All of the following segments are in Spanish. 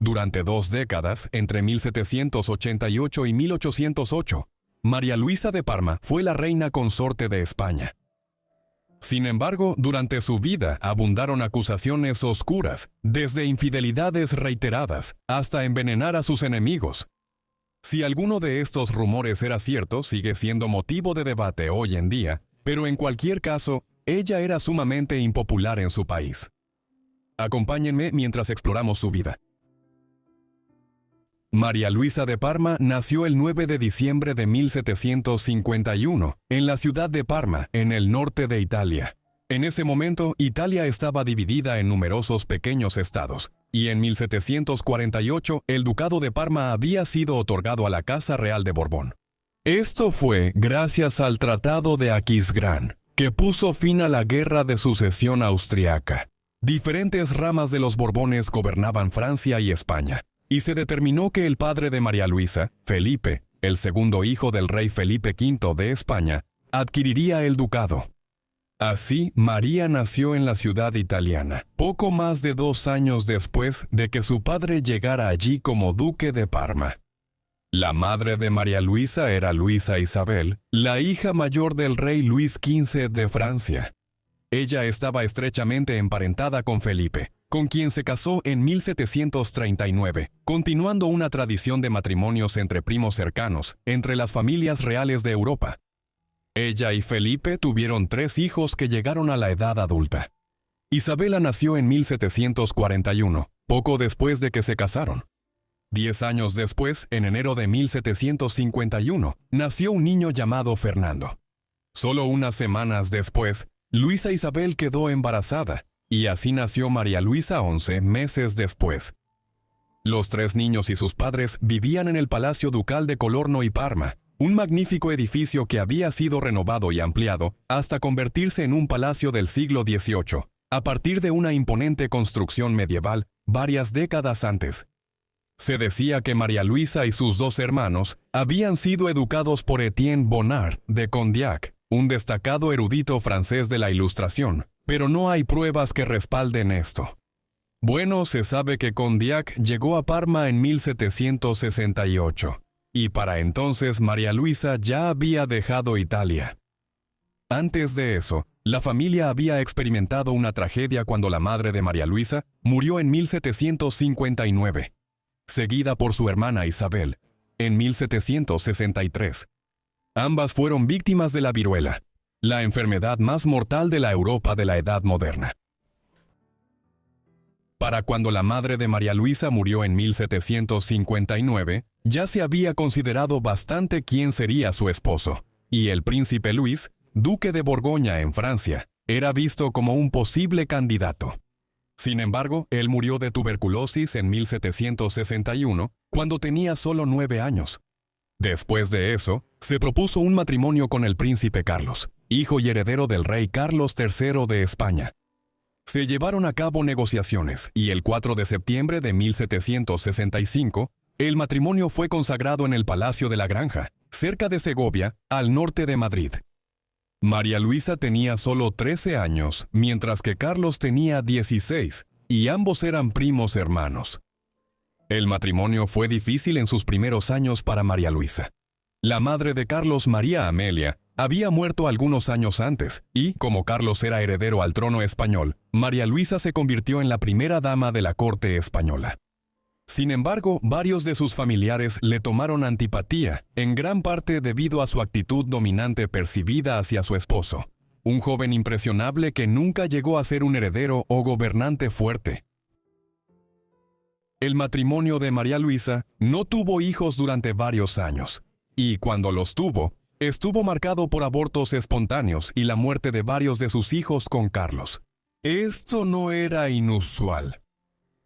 Durante 2 décadas, entre 1788 y 1808, María Luisa de Parma fue la reina consorte de España. Sin embargo, durante su vida abundaron acusaciones oscuras, desde infidelidades reiteradas hasta envenenar a sus enemigos. Si alguno de estos rumores era cierto, sigue siendo motivo de debate hoy en día, pero en cualquier caso, ella era sumamente impopular en su país. Acompáñenme mientras exploramos su vida. María Luisa de Parma nació el 9 de diciembre de 1751 en la ciudad de Parma, en el norte de Italia. En ese momento, Italia estaba dividida en numerosos pequeños estados, y en 1748 el ducado de Parma había sido otorgado a la Casa Real de Borbón. Esto fue gracias al Tratado de Aquisgrán, que puso fin a la Guerra de Sucesión austriaca. Diferentes ramas de los Borbones gobernaban Francia y España, y se determinó que el padre de María Luisa, Felipe, el segundo hijo del rey Felipe V de España, adquiriría el ducado. Así, María nació en la ciudad italiana, poco más de 2 años después de que su padre llegara allí como duque de Parma. La madre de María Luisa era Luisa Isabel, la hija mayor del rey Luis XV de Francia. Ella estaba estrechamente emparentada con Felipe, con quien se casó en 1739, continuando una tradición de matrimonios entre primos cercanos, entre las familias reales de Europa. Ella y Felipe tuvieron 3 hijos que llegaron a la edad adulta. Isabela nació en 1741, poco después de que se casaron. 10 años después, en enero de 1751, nació un niño llamado Fernando. Solo unas semanas después, Luisa Isabel quedó embarazada, y así nació María Luisa 11 meses después. Los 3 niños y sus padres vivían en el Palacio Ducal de Colorno y Parma, un magnífico edificio que había sido renovado y ampliado hasta convertirse en un palacio del siglo XVIII, a partir de una imponente construcción medieval varias décadas antes. Se decía que María Luisa y sus 2 hermanos habían sido educados por Etienne Bonnard de Condillac, un destacado erudito francés de la Ilustración, pero no hay pruebas que respalden esto. Bueno, se sabe que Condillac llegó a Parma en 1768, y para entonces María Luisa ya había dejado Italia. Antes de eso, la familia había experimentado una tragedia cuando la madre de María Luisa murió en 1759. Seguida por su hermana Isabel, en 1763. Ambas fueron víctimas de la viruela, la enfermedad más mortal de la Europa de la Edad Moderna. Para cuando la madre de María Luisa murió en 1759, ya se había considerado bastante quién sería su esposo, y el príncipe Luis, duque de Borgoña en Francia, era visto como un posible candidato. Sin embargo, él murió de tuberculosis en 1761, cuando tenía solo 9 años. Después de eso, se propuso un matrimonio con el príncipe Carlos, hijo y heredero del rey Carlos III de España. Se llevaron a cabo negociaciones y el 4 de septiembre de 1765, el matrimonio fue consagrado en el Palacio de la Granja, cerca de Segovia, al norte de Madrid. María Luisa tenía solo 13 años, mientras que Carlos tenía 16, y ambos eran primos hermanos. El matrimonio fue difícil en sus primeros años para María Luisa. La madre de Carlos, María Amelia, había muerto algunos años antes, y, como Carlos era heredero al trono español, María Luisa se convirtió en la primera dama de la corte española. Sin embargo, varios de sus familiares le tomaron antipatía, en gran parte debido a su actitud dominante percibida hacia su esposo, un joven impresionable que nunca llegó a ser un heredero o gobernante fuerte. El matrimonio de María Luisa no tuvo hijos durante varios años, y cuando los tuvo, estuvo marcado por abortos espontáneos y la muerte de varios de sus hijos con Carlos. Esto no era inusual.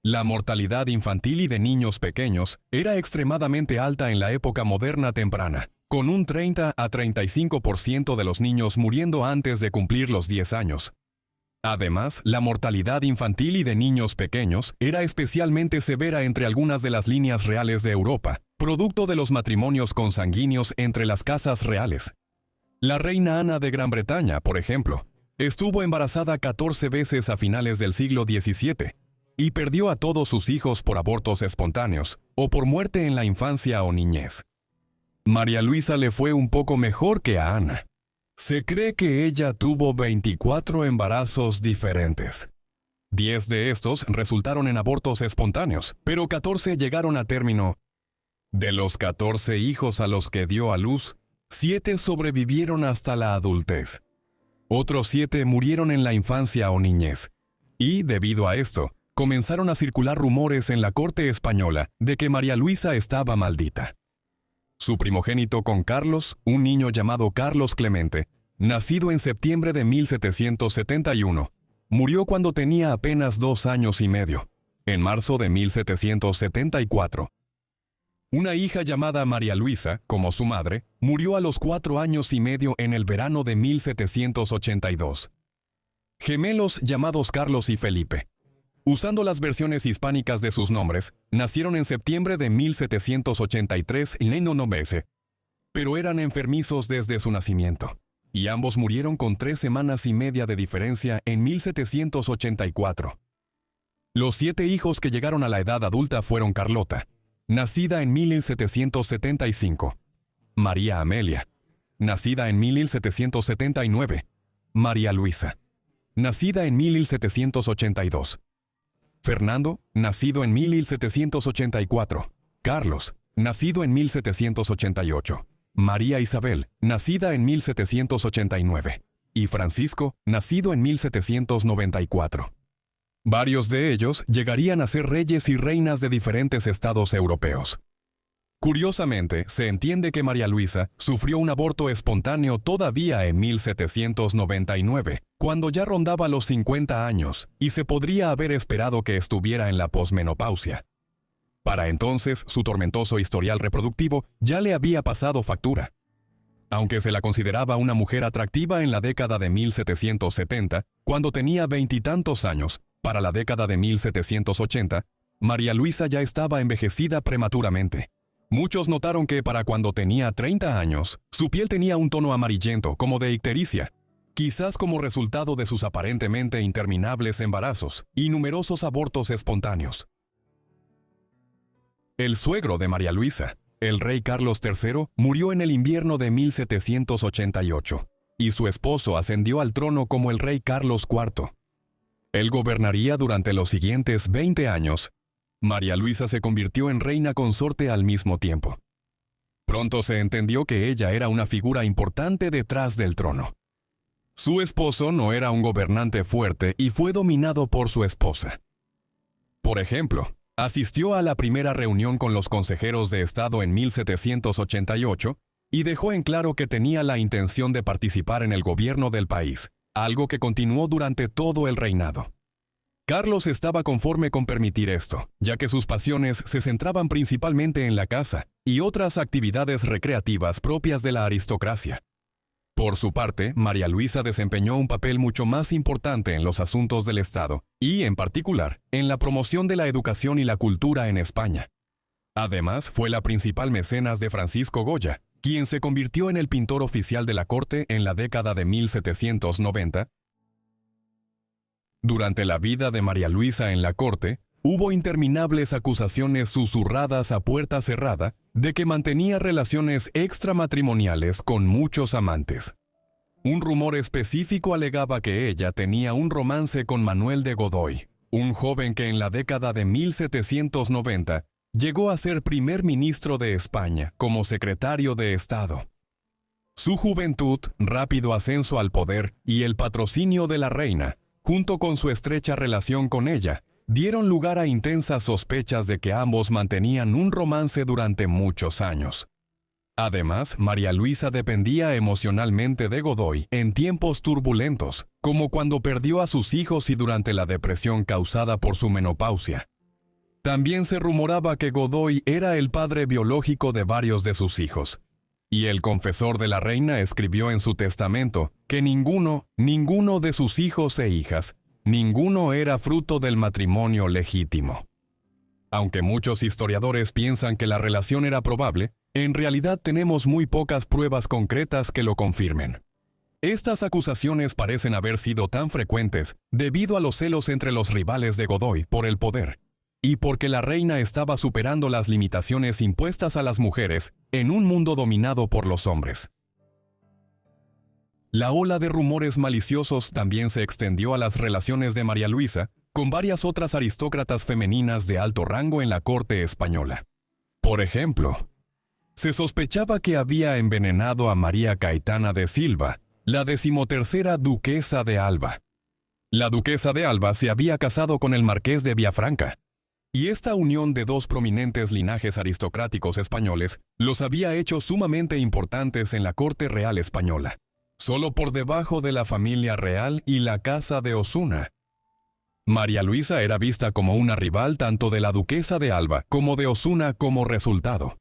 La mortalidad infantil y de niños pequeños era extremadamente alta en la época moderna temprana, con un 30 a 35% de los niños muriendo antes de cumplir los 10 años. Además, la mortalidad infantil y de niños pequeños era especialmente severa entre algunas de las líneas reales de Europa, producto de los matrimonios consanguíneos entre las casas reales. La reina Ana de Gran Bretaña, por ejemplo, estuvo embarazada 14 veces a finales del siglo XVII. y perdió a todos sus hijos por abortos espontáneos o por muerte en la infancia o niñez. María Luisa le fue un poco mejor que a Ana. Se cree que ella tuvo 24 embarazos diferentes. 10 de estos resultaron en abortos espontáneos, pero 14 llegaron a término. De los 14 hijos a los que dio a luz, 7 sobrevivieron hasta la adultez. Otros 7 murieron en la infancia o niñez. Y, debido a esto, comenzaron a circular rumores en la corte española de que María Luisa estaba maldita. Su primogénito con Carlos, un niño llamado Carlos Clemente, nacido en septiembre de 1771, murió cuando tenía apenas 2 años y medio, en marzo de 1774. Una hija llamada María Luisa, como su madre, murió a los 4 años y medio en el verano de 1782. Gemelos llamados Carlos y Felipe, usando las versiones hispánicas de sus nombres, nacieron en septiembre de 1783 en Neinonomese, pero eran enfermizos desde su nacimiento, y ambos murieron con 3 semanas y media de diferencia en 1784. Los 7 hijos que llegaron a la edad adulta fueron Carlota, nacida en 1775, María Amelia, nacida en 1779, María Luisa, nacida en 1782, Fernando, nacido en 1784, Carlos, nacido en 1788, María Isabel, nacida en 1789, y Francisco, nacido en 1794. Varios de ellos llegarían a ser reyes y reinas de diferentes estados europeos. Curiosamente, se entiende que María Luisa sufrió un aborto espontáneo todavía en 1799, cuando ya rondaba los 50 años, y se podría haber esperado que estuviera en la posmenopausia. Para entonces, su tormentoso historial reproductivo ya le había pasado factura. Aunque se la consideraba una mujer atractiva en la década de 1770, cuando tenía 20 y tantos años, para la década de 1780, María Luisa ya estaba envejecida prematuramente. Muchos notaron que para cuando tenía 30 años, su piel tenía un tono amarillento como de ictericia, quizás como resultado de sus aparentemente interminables embarazos y numerosos abortos espontáneos. El suegro de María Luisa, el rey Carlos III, murió en el invierno de 1788, y su esposo ascendió al trono como el rey Carlos IV. Él gobernaría durante los siguientes 20 años. María Luisa se convirtió en reina consorte al mismo tiempo. Pronto se entendió que ella era una figura importante detrás del trono. Su esposo no era un gobernante fuerte y fue dominado por su esposa. Por ejemplo, asistió a la primera reunión con los consejeros de Estado en 1788 y dejó en claro que tenía la intención de participar en el gobierno del país, algo que continuó durante todo el reinado. Carlos estaba conforme con permitir esto, ya que sus pasiones se centraban principalmente en la caza y otras actividades recreativas propias de la aristocracia. Por su parte, María Luisa desempeñó un papel mucho más importante en los asuntos del Estado y, en particular, en la promoción de la educación y la cultura en España. Además, fue la principal mecenas de Francisco Goya, quien se convirtió en el pintor oficial de la corte en la década de 1790. Durante la vida de María Luisa en la corte, hubo interminables acusaciones susurradas a puerta cerrada de que mantenía relaciones extramatrimoniales con muchos amantes. Un rumor específico alegaba que ella tenía un romance con Manuel de Godoy, un joven que en la década de 1790 llegó a ser primer ministro de España como secretario de Estado. Su juventud, rápido ascenso al poder y el patrocinio de la reina, junto con su estrecha relación con ella, dieron lugar a intensas sospechas de que ambos mantenían un romance durante muchos años. Además, María Luisa dependía emocionalmente de Godoy en tiempos turbulentos, como cuando perdió a sus hijos y durante la depresión causada por su menopausia. También se rumoraba que Godoy era el padre biológico de varios de sus hijos, y el confesor de la reina escribió en su testamento que ninguno de sus hijos e hijas, ninguno era fruto del matrimonio legítimo. Aunque muchos historiadores piensan que la relación era probable, en realidad tenemos muy pocas pruebas concretas que lo confirmen. Estas acusaciones parecen haber sido tan frecuentes debido a los celos entre los rivales de Godoy por el poder, y porque la reina estaba superando las limitaciones impuestas a las mujeres en un mundo dominado por los hombres. La ola de rumores maliciosos también se extendió a las relaciones de María Luisa con varias otras aristócratas femeninas de alto rango en la corte española. Por ejemplo, se sospechaba que había envenenado a María Caetana de Silva, la 13ª duquesa de Alba. La duquesa de Alba se había casado con el marqués de Villafranca, y esta unión de dos prominentes linajes aristocráticos españoles los había hecho sumamente importantes en la corte real española, solo por debajo de la familia real y la casa de Osuna. María Luisa era vista como una rival tanto de la duquesa de Alba como de Osuna como resultado.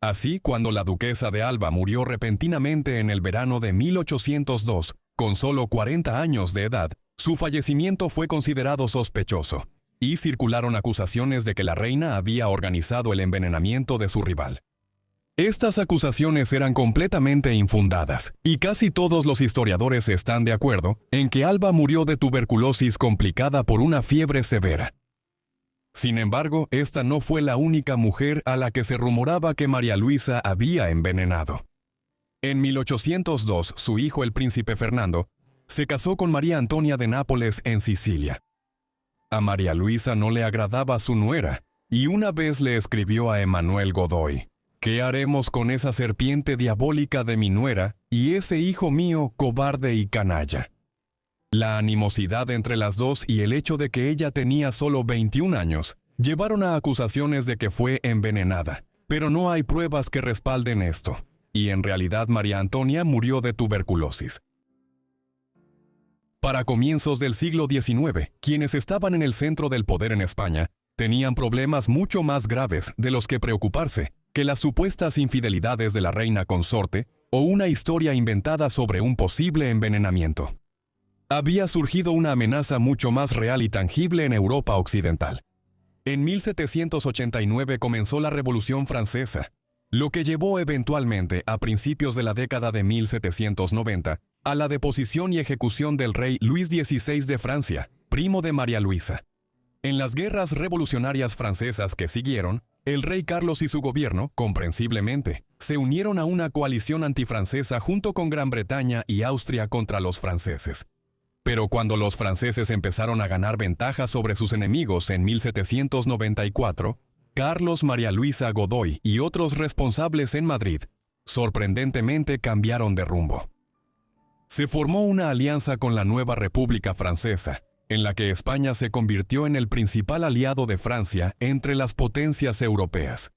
Así, cuando la duquesa de Alba murió repentinamente en el verano de 1802, con solo 40 años de edad, su fallecimiento fue considerado sospechoso, y circularon acusaciones de que la reina había organizado el envenenamiento de su rival. Estas acusaciones eran completamente infundadas, y casi todos los historiadores están de acuerdo en que Alba murió de tuberculosis complicada por una fiebre severa. Sin embargo, esta no fue la única mujer a la que se rumoraba que María Luisa había envenenado. En 1802, su hijo el príncipe Fernando se casó con María Antonia de Nápoles en Sicilia. A María Luisa no le agradaba su nuera, y una vez le escribió a Emanuel Godoy: «¿Qué haremos con esa serpiente diabólica de mi nuera y ese hijo mío cobarde y canalla?». La animosidad entre las dos y el hecho de que ella tenía solo 21 años llevaron a acusaciones de que fue envenenada, pero no hay pruebas que respalden esto, y en realidad María Antonia murió de tuberculosis. Para comienzos del siglo XIX, quienes estaban en el centro del poder en España tenían problemas mucho más graves de los que preocuparse que las supuestas infidelidades de la reina consorte o una historia inventada sobre un posible envenenamiento. Había surgido una amenaza mucho más real y tangible en Europa occidental. En 1789 comenzó la Revolución Francesa, lo que llevó eventualmente, a principios de la década de 1790, a la deposición y ejecución del rey Luis XVI de Francia, primo de María Luisa. En las guerras revolucionarias francesas que siguieron, el rey Carlos y su gobierno, comprensiblemente, se unieron a una coalición antifrancesa junto con Gran Bretaña y Austria contra los franceses. Pero cuando los franceses empezaron a ganar ventaja sobre sus enemigos en 1794, Carlos María Luisa Godoy y otros responsables en Madrid, sorprendentemente cambiaron de rumbo. Se formó una alianza con la nueva República Francesa, en la que España se convirtió en el principal aliado de Francia entre las potencias europeas.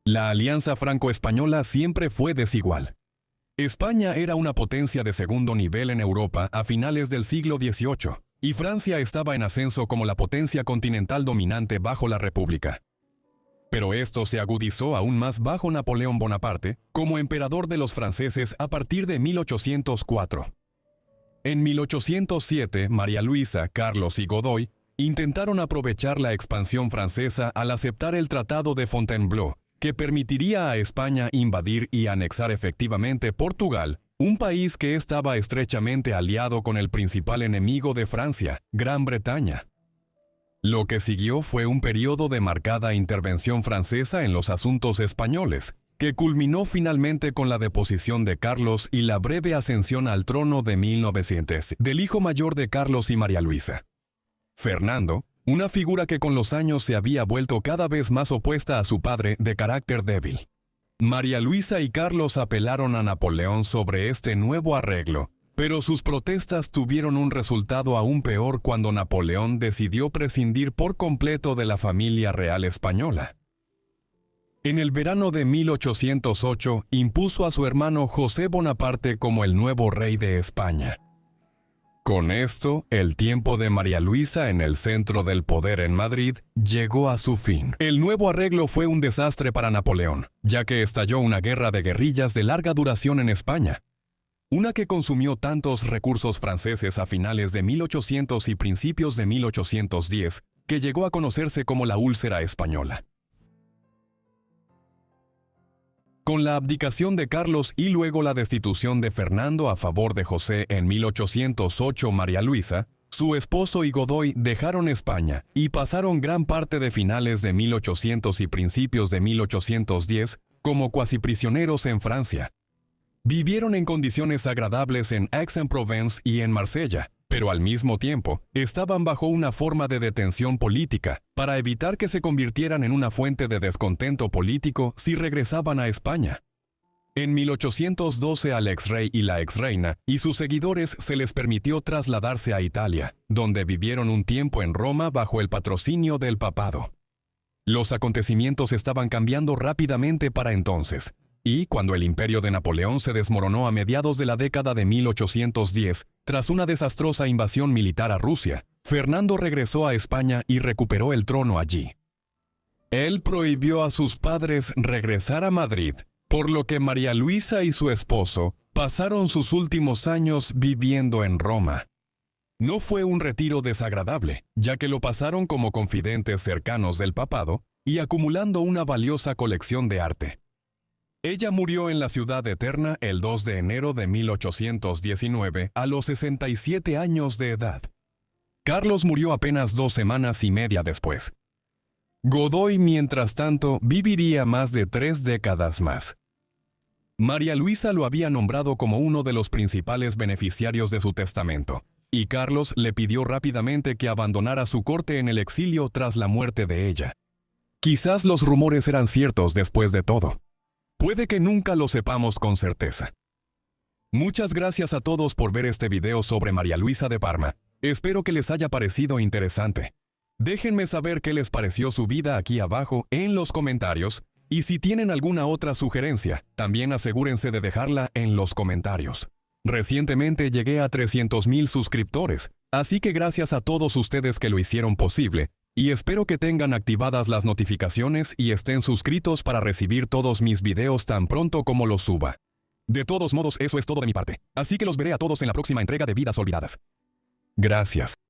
La alianza franco-española siempre fue desigual. España era una potencia de segundo nivel en Europa a finales del siglo XVIII, y Francia estaba en ascenso como la potencia continental dominante bajo la República. Pero esto se agudizó aún más bajo Napoleón Bonaparte, como emperador de los franceses a partir de 1804. En 1807, María Luisa, Carlos y Godoy intentaron aprovechar la expansión francesa al aceptar el Tratado de Fontainebleau, que permitiría a España invadir y anexar efectivamente Portugal, un país que estaba estrechamente aliado con el principal enemigo de Francia, Gran Bretaña. Lo que siguió fue un periodo de marcada intervención francesa en los asuntos españoles, que culminó finalmente con la deposición de Carlos y la breve ascensión al trono de 1900 del hijo mayor de Carlos y María Luisa, Fernando, una figura que con los años se había vuelto cada vez más opuesta a su padre de carácter débil. María Luisa y Carlos apelaron a Napoleón sobre este nuevo arreglo, pero sus protestas tuvieron un resultado aún peor cuando Napoleón decidió prescindir por completo de la familia real española. En el verano de 1808 impuso a su hermano José Bonaparte como el nuevo rey de España. Con esto, el tiempo de María Luisa en el centro del poder en Madrid llegó a su fin. El nuevo arreglo fue un desastre para Napoleón, ya que estalló una guerra de guerrillas de larga duración en España, una que consumió tantos recursos franceses a finales de 1800 y principios de 1810, que llegó a conocerse como la úlcera española. Con la abdicación de Carlos y luego la destitución de Fernando a favor de José en 1808, María Luisa, su esposo y Godoy dejaron España y pasaron gran parte de finales de 1800 y principios de 1810 como cuasi prisioneros en Francia. Vivieron en condiciones agradables en Aix-en-Provence y en Marsella, pero al mismo tiempo estaban bajo una forma de detención política para evitar que se convirtieran en una fuente de descontento político si regresaban a España. En 1812 al exrey y la exreina y sus seguidores se les permitió trasladarse a Italia, donde vivieron un tiempo en Roma bajo el patrocinio del papado. Los acontecimientos estaban cambiando rápidamente para entonces, y cuando el imperio de Napoleón se desmoronó a mediados de la década de 1810, tras una desastrosa invasión militar a Rusia, Fernando regresó a España y recuperó el trono allí. Él prohibió a sus padres regresar a Madrid, por lo que María Luisa y su esposo pasaron sus últimos años viviendo en Roma. No fue un retiro desagradable, ya que lo pasaron como confidentes cercanos del papado y acumulando una valiosa colección de arte. Ella murió en la Ciudad Eterna el 2 de enero de 1819 a los 67 años de edad. Carlos murió apenas 2 semanas y media después. Godoy, mientras tanto, viviría más de 3 décadas más. María Luisa lo había nombrado como uno de los principales beneficiarios de su testamento, y Carlos le pidió rápidamente que abandonara su corte en el exilio tras la muerte de ella. Quizás los rumores eran ciertos después de todo. Puede que nunca lo sepamos con certeza. Muchas gracias a todos por ver este video sobre María Luisa de Parma. Espero que les haya parecido interesante. Déjenme saber qué les pareció su vida aquí abajo en los comentarios, y si tienen alguna otra sugerencia, también asegúrense de dejarla en los comentarios. Recientemente llegué a 300,000 suscriptores, así que gracias a todos ustedes que lo hicieron posible, y espero que tengan activadas las notificaciones y estén suscritos para recibir todos mis videos tan pronto como los suba. De todos modos, eso es todo de mi parte, así que los veré a todos en la próxima entrega de Vidas Olvidadas. Gracias.